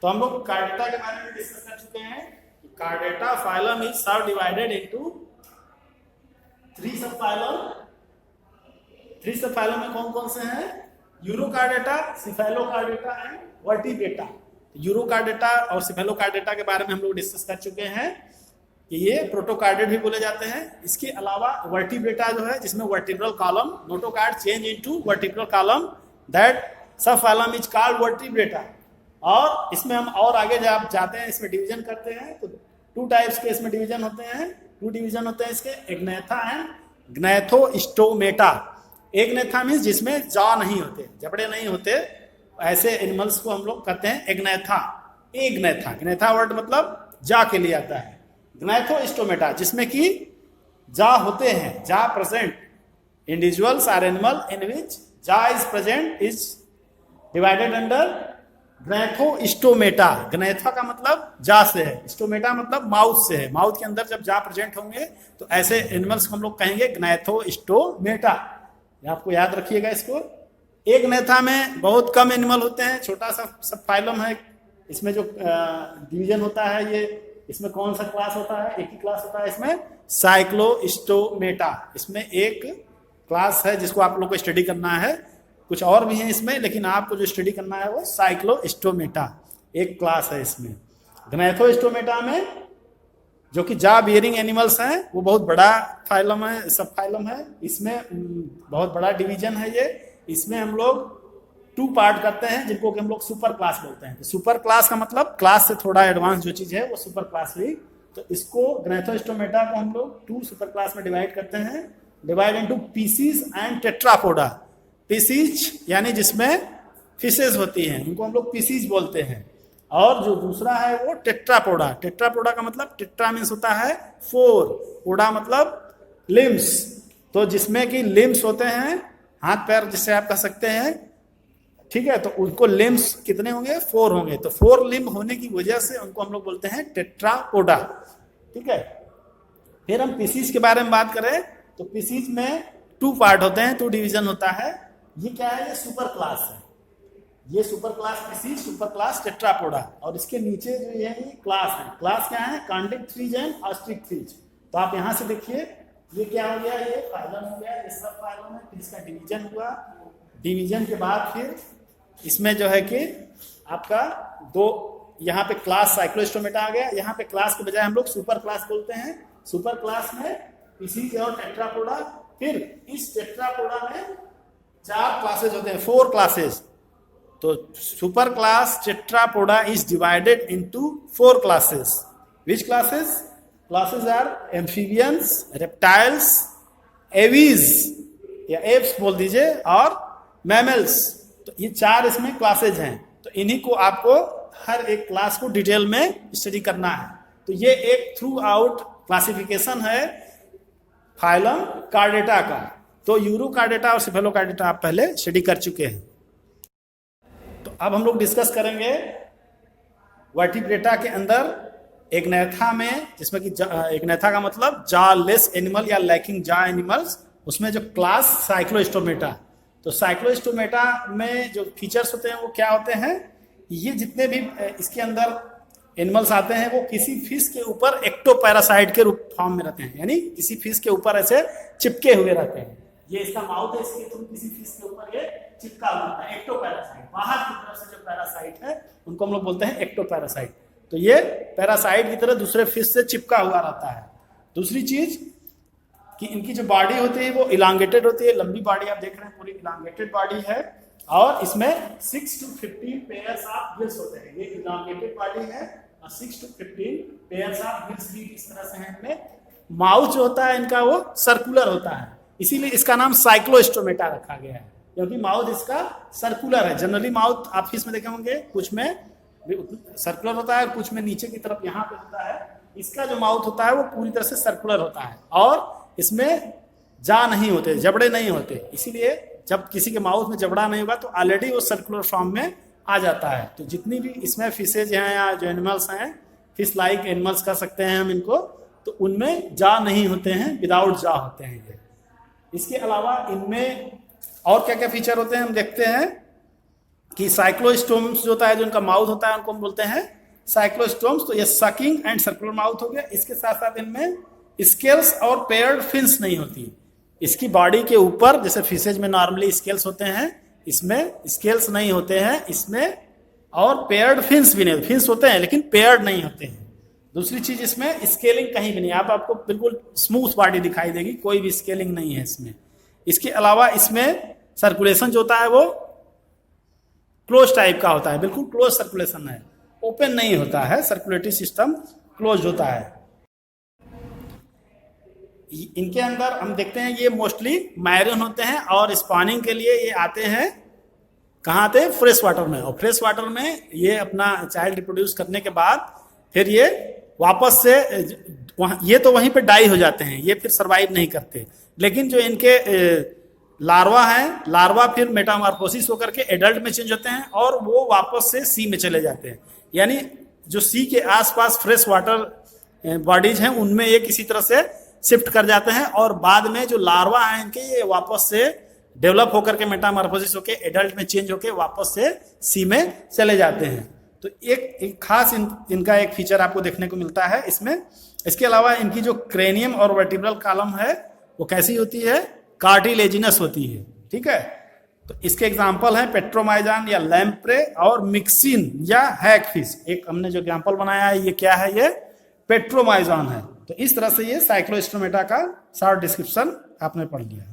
तो हम लोग कार्डेटा के बारे में डिस्कस कर चुके हैं। कार्डेटा फाइलम इज सब डिवाइडेड इनटू थ्री सब फाइलम। थ्री सब फाइलम में कौन कौन से हैं? यूरोकार्डेटा, सिफेलोकार्डेटा एंड वर्टिब्रेटा। यूरोकार्डेटा और सिफेलोकार्डेटा के बारे में हम लोग डिस्कस कर चुके हैं कि ये प्रोटोकार्डेट भी बोले जाते हैं। इसके अलावा वर्टिब्रेटा जो है जिसमें vertebral column, notochord change into vertebral column, that सब फाइलम इज कॉल्ड वर्टिब्रेटा। और इसमें हम और आगे जब जाते हैं इसमें डिवीजन करते हैं तो टू टाइप्स के इसमें डिवीजन होते हैं। टू डिवीजन होते हैं इसके, Agnatha and Gnathostomata. Agnatha means जिसमें जॉ नहीं होते, जबड़े नहीं होते, ऐसे एनिमल्स को हम लोग कहते हैं एग्नेथा। एग्नेथा, ग्नेथा वर्ड मतलब जा के लिए आता है। ग्नैथोस्टोमेटा जिसमें कि जा होते हैं, jaw present. Individuals are animal in which jaw is present is divided under gnathostomata. Gnatha का मतलब जा से है, स्टोमेटा मतलब माउथ से है। माउथ के अंदर जब जा प्रेजेंट होंगे तो ऐसे एनिमल्स को हम लोग कहेंगे ग्नैथोस्टोमेटा। आपको याद रखिएगा इसको। एक ग्नैथा में बहुत कम एनिमल होते हैं, छोटा सा सब फाइलम है। इसमें जो डिवीजन होता है ये, इसमें कौन सा क्लास होता है? एक ही क्लास होता है इसमें, साइक्लोस्टोमेटा। इसमें एक क्लास है जिसको आप लोग को स्टडी करना है। कुछ और भी है इसमें, लेकिन आपको जो स्टडी करना है वो साइक्लोस्टोमेटा एक क्लास है इसमें। ग्नैथोस्टोमेटा में जो कि जा बियरिंग एनिमल्स हैं वो बहुत बड़ा फाइलम है, सब फाइलम है। इसमें बहुत बड़ा डिवीजन है ये। इसमें हम लोग टू पार्ट करते हैं जिनको कि हम लोग सुपर क्लास बोलते हैं। तो सुपर क्लास का मतलब क्लास से थोड़ा एडवांस जो चीज है वो सुपर क्लास हुई। तो इसको ग्नैथोस्टोमेटा को हम लोग टू सुपर क्लास में डिवाइड करते हैं, divide into Pisces and Tetrapoda. Pisces यानी जिसमें फिशेज होती हैं, उनको हम लोग पीसीज बोलते हैं। और जो दूसरा है वो टेट्रापोडा। टेट्रापोडा का मतलब टेट्रा मीन्स होता है फोर, पोडा मतलब लिम्स। तो जिसमें कि लिम्स होते हैं, हाथ पैर जिससे आप कह सकते हैं, ठीक है। तो उनको लिम्स कितने होंगे? फोर होंगे। तो फोर लिम्ब होने की वजह से उनको हम लोग बोलते हैं टेट्रापोडा, ठीक है। फिर हम पीसीज के बारे में बात करें तो पीसीज में टू पार्ट होते हैं, टू डिवीजन होता है। ये क्या है? ये सुपर क्लास है। ये super class Pisces, super class Tetrapoda. और इसके नीचे जो ये क्लास है, क्लास क्या है? कॉन्डिक थ्रीज एंड ऑस्ट्रिक थ्रीज। तो आप यहां से देखिए ये क्या हो गया? ये फाइलम हो गया, ये सब फाइलम है। फिर इसका डिवीजन हुआ। डिवीजन के बाद फिर इसमें जो है कि आपका दो यहाँ पे क्लास साइक्लोस्टोमेटा आ गया। यहाँ पे क्लास के बजाय हम लोग सुपर क्लास बोलते हैं। सुपर क्लास में पीसीज और टेट्रापोडा। फिर इस टेट्रापोडा में चार क्लासेज होते हैं, फोर क्लासेज। तो super class Tetrapoda is divided into four classes. Which classes? Classes are amphibians, reptiles, aves या एप्स बोल दीजिए, और मैमल्स। तो ये चार इसमें क्लासेज हैं। तो इन्हीं को आपको हर एक क्लास को डिटेल में स्टडी करना है। तो ये एक थ्रू आउट क्लासिफिकेशन है फाइलम कार्डेटा का। तो यूरोकार्डेटा और सिफेलोकार्डेटा आप पहले स्टडी कर चुके हैं। तो अब हम लोग डिस्कस करेंगे वर्टिब्रेटा के अंदर एग्नेथा में, जिसमें कि एग्नेथा का मतलब जालेस एनिमल या लैकिंग जा एनिमल्स। उसमें जो क्लास साइक्लोस्टोमेटा। तो साइक्लोस्टोमेटा में जो फीचर्स होते हैं वो क्या होते हैं? ये जितने भी इसके अंदर एनिमल्स आते हैं वो किसी फिश के ऊपर एक्टोपैरासाइट के रूप फॉर्म में रहते हैं, यानी किसी फिश के ऊपर ऐसे चिपके हुए रहते हैं। ये इसका माउथ है, इसके थ्रू किसी फिश के ऊपर ये चिपका हुआ होता है, एक्टोपैरासाइट। बाहर की तरफ से जो पैरासाइट है उनको हम लोग बोलते हैं एक्टोपैरासाइट। तो ये पैरासाइट की तरह दूसरे फिश से चिपका हुआ रहता है। दूसरी चीज कि इनकी जो बॉडी होती है वो इलांगेटेड होती है। लंबी बॉडी आप देख रहे हैं, पूरी इलांगेटेड बॉडी है। और इसमें 6 to 15 पेयर्स ऑफ गिल्स होते हैं। ये इलांगेटेड बॉडी है और 6 to 15 पेयर्स ऑफ गिल्स भी इस तरह से हैं इनमें। माउथ जो होता है इनका वो सर्कुलर होता है, इसीलिए इसका नाम साइक्लोस्टोमेटा रखा गया है, क्योंकि माउथ इसका सर्कुलर है। जनरली माउथ आप फिश में देखे होंगे, कुछ में सर्कुलर होता है, कुछ में नीचे की तरफ यहाँ पे होता है। इसका जो माउथ होता है वो पूरी तरह से सर्कुलर होता है और इसमें जा नहीं होते, जबड़े नहीं होते। इसीलिए जब किसी के माउथ में जबड़ा नहीं होगा तो ऑलरेडी वो सर्कुलर फॉर्म में आ जाता है। तो जितनी भी इसमें फिशेज हैं या जो एनिमल्स हैं, फिश लाइक एनिमल्स कह सकते हैं हम इनको, तो उनमें जा नहीं होते हैं, विदाउट जा होते हैं ये। इसके अलावा इनमें और क्या क्या फीचर होते हैं हम देखते हैं। कि साइक्लोस्टोम्स जो होता है, जो उनका माउथ होता है, उनको हम बोलते हैं साइक्लोस्टोम्स। तो ये सकिंग एंड सर्कुलर माउथ हो गया। इसके साथ साथ इनमें स्केल्स और पेयर्ड फिन्स नहीं होती। इसकी बॉडी के ऊपर जैसे फिशेज में नॉर्मली स्केल्स होते हैं, इसमें स्केल्स नहीं होते हैं इसमें, और पेयर्ड फिन्स भी नहीं, फिन्स होते हैं लेकिन पेयर्ड नहीं होते हैं। दूसरी चीज, इसमें स्केलिंग कहीं भी नहीं, आपको बिल्कुल स्मूथ बॉडी दिखाई देगी, कोई भी स्केलिंग नहीं है इसमें। इसके अलावा इसमें सर्कुलेशन जो होता है वो क्लोज टाइप का होता है, बिल्कुल क्लोज सर्कुलेशन है, ओपन नहीं होता है, सर्कुलेटरी सिस्टम क्लोज होता है। इनके अंदर हम देखते हैं ये मोस्टली मैरिन होते हैं और स्पॉनिंग के लिए ये आते हैं, कहाँ आते हैं? फ्रेश वाटर में। और फ्रेश वाटर में ये अपना चाइल्ड रिप्रोड्यूस करने के बाद फिर ये वापस से ये तो वहीं पे डाई हो जाते हैं, ये फिर सरवाइव नहीं करते। लेकिन जो इनके लार्वा हैं, लार्वा फिर मेटामॉर्फोसिस होकर के एडल्ट में चेंज होते हैं और वो वापस से सी में चले जाते हैं। यानी जो सी के आसपास फ्रेश वाटर बॉडीज हैं उनमें ये किसी तरह से शिफ्ट कर जाते हैं और बाद में जो लार्वा हैं इनके, ये वापस से डेवलप होकर के मेटामॉर्फोसिस होकर एडल्ट में चेंज होकर वापस से सी में चले जाते हैं। तो एक खास इनका एक फीचर आपको देखने को मिलता है इसमें। इसके अलावा इनकी जो क्रेनियम और वर्टिब्रल कॉलम है वो कैसी होती है? कार्टिलेजिनस होती है। ठीक है, तो इसके एग्जाम्पल हैं पेट्रोमाइजान या लैम्प्रे और मिक्सिन या हैगफिश। एक हमने जो एग्जाम्पल बनाया है ये क्या है? ये पेट्रोमाइजान है। तो इस तरह से ये साइक्लोस्टोमेटा का शॉर्ट डिस्क्रिप्शन आपने पढ़ लिया।